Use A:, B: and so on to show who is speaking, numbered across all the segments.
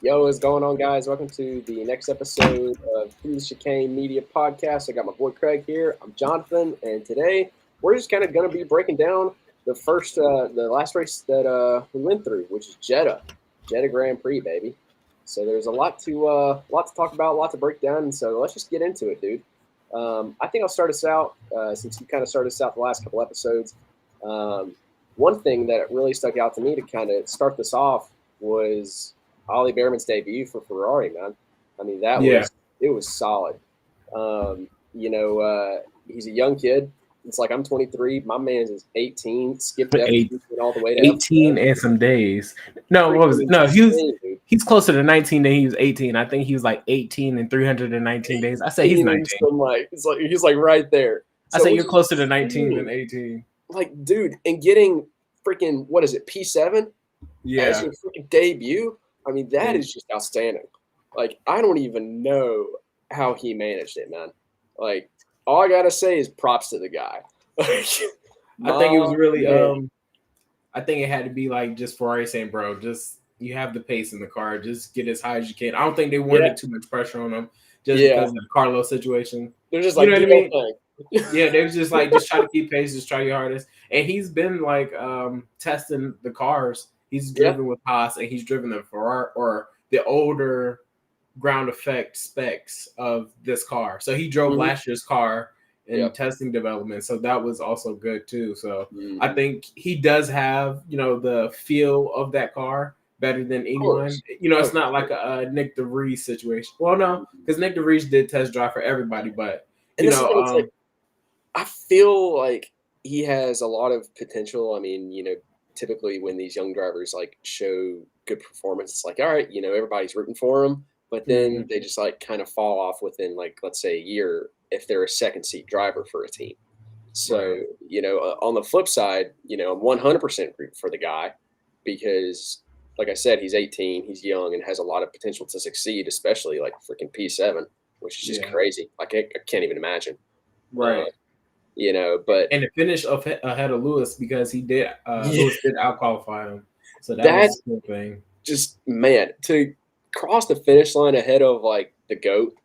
A: Yo, what's going on, guys? Welcome to the next episode of the Chicane Media Podcast. I got my boy Craig here. I'm Jonathan, and today we're just kind of going to be breaking down the last race that we went through, which is Jeddah Grand Prix, baby. So there's a lot to talk about, a lot to break down, and so let's just get into it, dude. I think I'll start us out since you kind of started us out the last couple episodes. One thing that really stuck out to me to kind of start this off was Ollie Behrman's debut for Ferrari, man. I mean, it was solid. He's a young kid. It's like I'm 23. My man's is 18. Skipped everything all the way to
B: 18 and some days. No, what was it? No, he's closer to 19 than he was 18. I think he was like 18 and 319 days. I say he's 19.
A: He's like right there.
B: I say you're closer to 19 than 18.
A: Like, dude, and getting freaking P7?
B: Yeah,
A: as your freaking debut. I mean, that is just outstanding. Like, I don't even know how he managed it, man. Like, all I gotta say is props to the guy.
B: I think it was really. I think it had to be like just Ferrari saying, "Bro, just you have the pace in the car. Just get as high as you can." I don't think they wanted too much pressure on him just because of the Carlos situation.
A: They're just like, you know what I mean?
B: Yeah, they was just like, just try to keep pace, just try your hardest. And he's been like testing the cars. He's driven with Haas, and he's driven the Ferrari or the older ground effect specs of this car. So he drove last year's car in testing development. So that was also good too. So I think he does have, the feel of that car better than anyone. It's not like a Nick DeVries situation. Well, no, because Nick DeVries did test drive for everybody, but
A: I feel like he has a lot of potential. I mean, typically when these young drivers like show good performance, it's like, all right, everybody's rooting for them, but then they just like kind of fall off within like, let's say a year if they're a second seat driver for a team. So, on the flip side, I'm 100% rooting for the guy because like I said, he's 18, he's young and has a lot of potential to succeed, especially like freaking P7, which is just crazy. Like I can't even imagine.
B: Right.
A: But
B: and to finish ahead of Lewis because he did Lewis did out qualify him, so that's a good thing.
A: Just man, to cross the finish line ahead of like the GOAT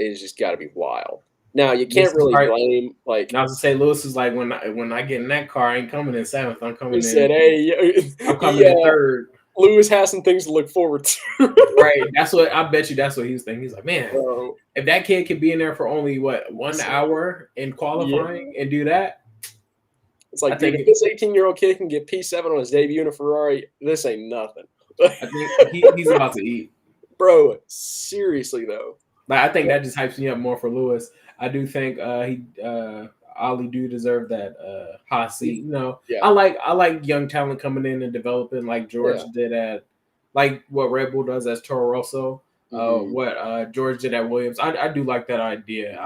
A: is just got to be wild. Now you can't really blame like.
B: I was to say Lewis is like when I get in that car, I ain't coming in seventh. I'm coming in.
A: He said, "Hey,
B: I'm coming in third."
A: Lewis has some things to look forward to.
B: Right. That's what I bet you. That's what he was thinking. He's like, man, if that kid could be in there for only 1 hour in qualifying and do that,
A: it's like, dude, if this 18-year-old kid can get P7 on his debut in a Ferrari, this ain't nothing.
B: I think he's about to eat,
A: bro. Seriously though,
B: like I think that just hypes me up more for Lewis. I do think Ollie do deserve that hot seat. I like young talent coming in and developing like George did at like what Red Bull does as Toro Rosso. What George did at Williams. I do like that idea.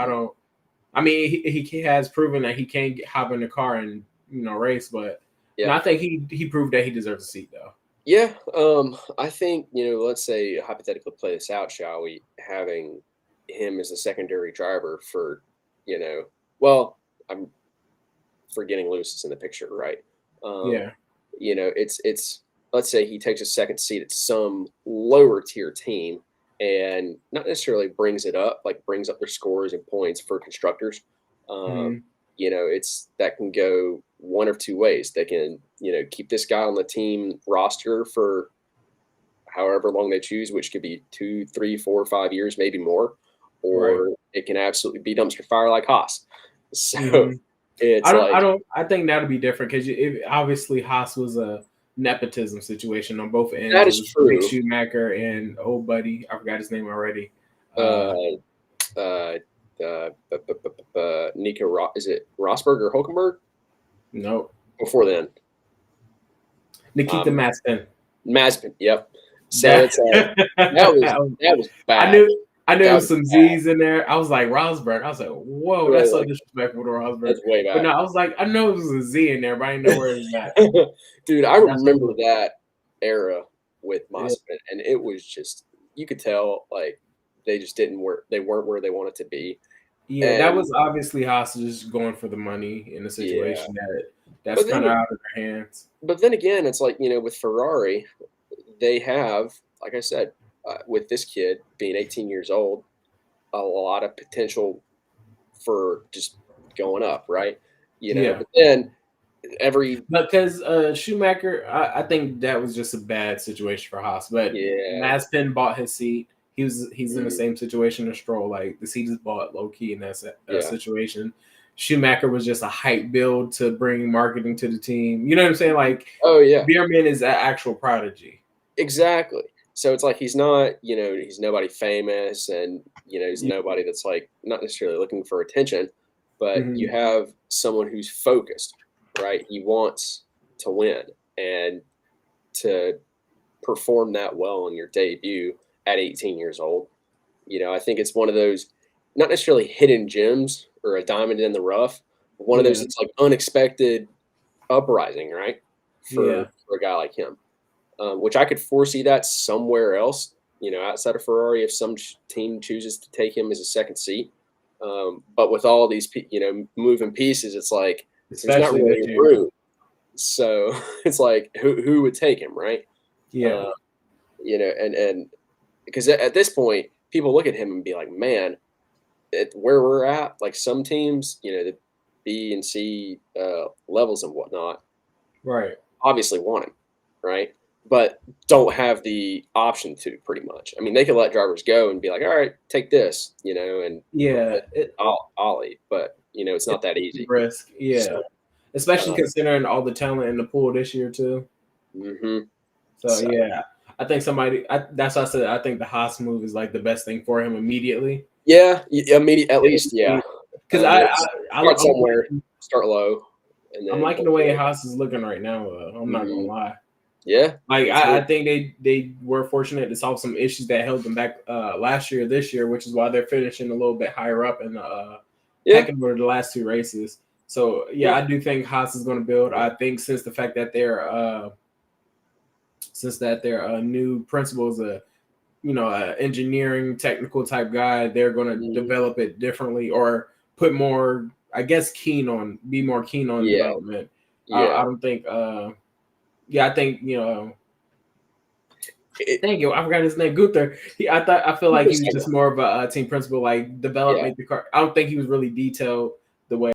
B: He has proven that he can hop in the car and race, but I think he proved that he deserves a seat though.
A: Yeah, I think let's say hypothetically play this out, shall we? Having him as a secondary driver for well, I'm forgetting Lewis is in the picture, right? It's let's say he takes a second seat at some lower tier team and not necessarily brings up their scores and points for constructors. It's that can go one of two ways. They can, keep this guy on the team roster for however long they choose, which could be 2, 3, 4, 5 years, maybe more, or it can absolutely be dumpster fire like Haas. So
B: I think that'll be different because obviously Haas was a nepotism situation on both ends.
A: That is true.
B: Schumacher and old buddy, I forgot his name already.
A: Nico, is it Rosberg or Hulkenberg?
B: No.
A: Before then,
B: Nikita
A: Mazepin. Yep. So that was bad.
B: I knew there was some Z's in there. I was like Rosberg. I was like, whoa, that's so disrespectful to Rosberg.
A: That's way bad.
B: But no, I was like, I know it was a Z in there, but I didn't know where it was at.
A: Dude, I remember that era with Mazepin, and it was just you could tell like they just didn't work. They weren't where they wanted to be.
B: Yeah, and that was obviously Haas just going for the money in a situation that's kind of out of their hands.
A: But then again, it's like with Ferrari, they have, like I said, with this kid being 18 years old, a lot of potential for just going up, right?
B: Yeah.
A: But then
B: because Schumacher, I think that was just a bad situation for Haas. But Mazepin bought his seat. He's in the same situation as Stroll. Like the seat is bought low key in that situation. Schumacher was just a hype build to bring marketing to the team. You know what I'm saying? Like, Bierman is an actual prodigy.
A: Exactly. So it's like he's not, he's nobody famous, and he's nobody that's like not necessarily looking for attention, but you have someone who's focused, right? He wants to win and to perform that well in your debut at 18 years old. I think it's one of those not necessarily hidden gems or a diamond in the rough, but one of those that's like unexpected uprising, right? For a guy like him. Which I could foresee that somewhere else, outside of Ferrari, if some team chooses to take him as a second seat. But with all these, moving pieces, it's like there's not really room. So it's like who would take him, right?
B: Yeah.
A: And because at this point, people look at him and be like, man, where we're at, like some teams, the B and C levels and whatnot,
B: right?
A: Obviously want him, right? But don't have the option to, pretty much. I mean, they could let drivers go and be like, all right, take this, and Ollie, but it's not that easy.
B: Risk, especially considering all the talent in the pool this year too. So I think that's why I said I think the Haas move is like the best thing for him immediately.
A: Yeah, at least, yeah.
B: Because I
A: start somewhere, start low. And then
B: I'm liking the way Haas is looking right now. I'm not gonna lie.
A: Yeah,
B: like I think they were fortunate to solve some issues that held them back last year, this year, which is why they're finishing a little bit higher up in the pecking order the last two races. So I do think Haas is going to build. I think since the fact that their new principal is a engineering technical type guy, they're going to develop it differently or put more, I guess, be more keen on development. I don't think. I think thank you. I forgot his name. Gunther. I feel like he was just more of a team principal, like develop, make the car. I don't think he was really detailed the way